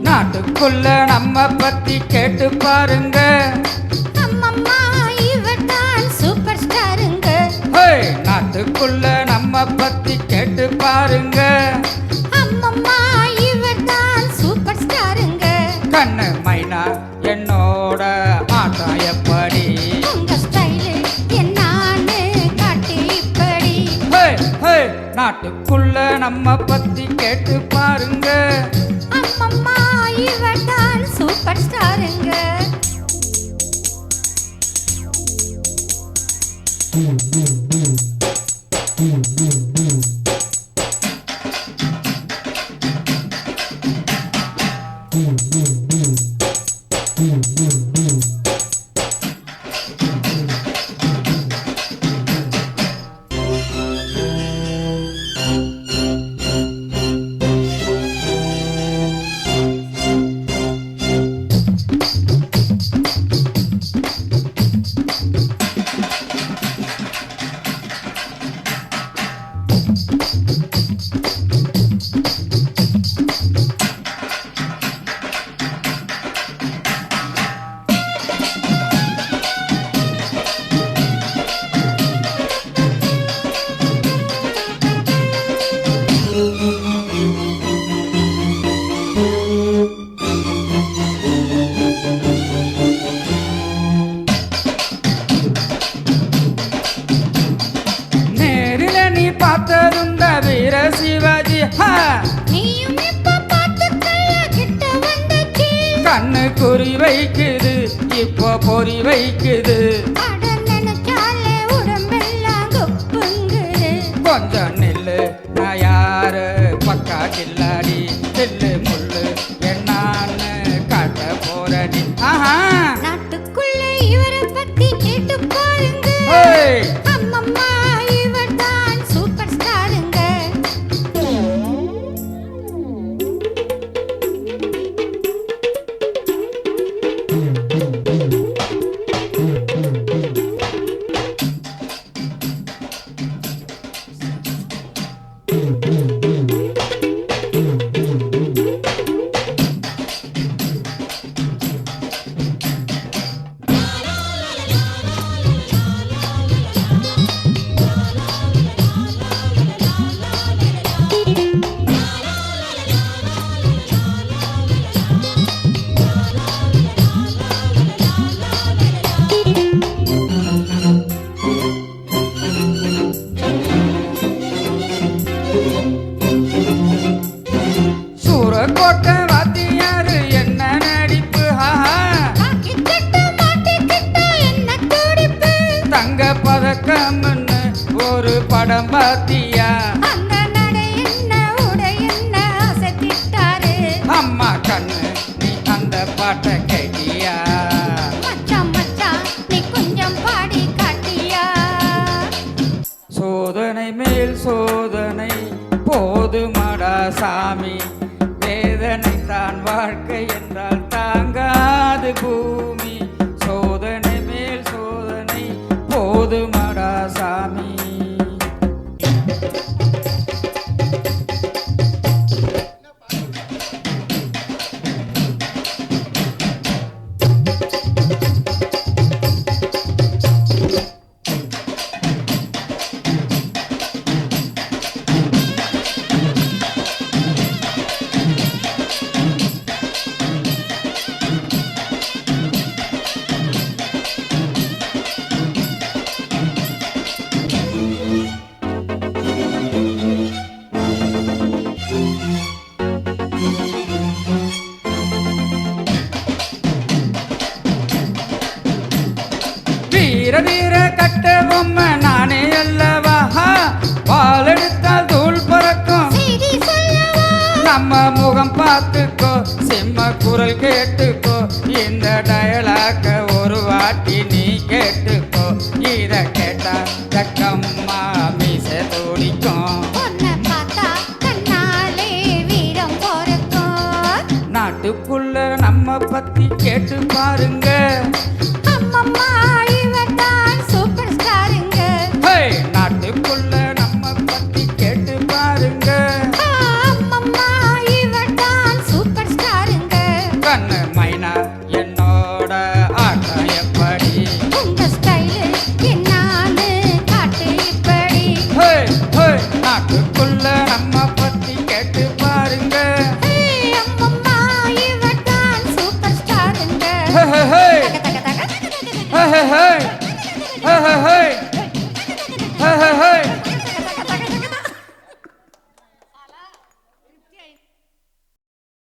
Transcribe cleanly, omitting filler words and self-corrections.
நாட்டுக்குள்ள நம்ம பத்தி கேட்டு பாருங்க. அம்மம்மா இவர்தான் சூப்பர் ஸ்டாருங்க. நாட்டுக்குள்ள நம்ம பத்தி கேட்டு பாருங்க. அம்மம்மா இவர்தான் சூப்பர் ஸ்டாருங்க. கண்ணு மைனா என்னோட ஆட்டம் எப்படி? உங்க ஸ்டைலு என்னான்னு காட்டு இப்படி. நாட்டுக்குள்ள நம்ம பத்தி கேட்டு பாருங்க. அம்மம்மா இவர்தான் சூப்பர் ஸ்டாருங்க. பார்த்ததுண்ட வீர சிவாஜி. நீயும் இப்ப பார்த்துக்கல கிட்ட வந்துச்சு. கண்ணு குறி வைக்குது இப்போ பொறி வைக்குது. அட நினைச்சாலே உடம்பெல்லாம் குப்புங்குது. கொஞ்சம் நில்லு நான் யாரு பக்கா கில்லாடி. தில்லு முள்ளு என்னான்னு காட்ட போறடி. நாட்டுக்குள்ள இவரை பத்தி கேட்டு பாருங்க. அம்மம்மா இவர்தான் சூப்பர் ஸ்டாருங்க. சூரக்கோட்டை வாத்தியாரு என்ன நடிப்பு. தங்க பதக்கம்னு ஒரு படம் பாத்தியா? அந்த நடை என்ன உடை என்ன அசத்திட்டாரு. அம்மா கண்ணு நீ அந்த பாட்டை கேட்டியா? மச்சான் மச்சான் நீ கொஞ்சம் பாடி காட்டியா? சோதனை மேல் சோதனை போதுமடா சாமி. வேதனை தான் வாழ்க்கை என்றால் தாங்காது பூமி. சோதனை மேல் சோதனை போதுமடா சாமி. நம்ம முகம் பார்த்துக்கோ சிம்ம குரல் கேட்டுக்கோ இந்த டயலாக ஒரு வாட்டி நீ கேட்டுக்கோ இத கேட்டா தக்கம்மா மீச துடிக்கும் உன்னை பார்த்தா கண்ணாலே வீரம் பொறுக்கும் நாட்டுக்குள்ள நம்ம பத்தி கேட்டு பாருங்க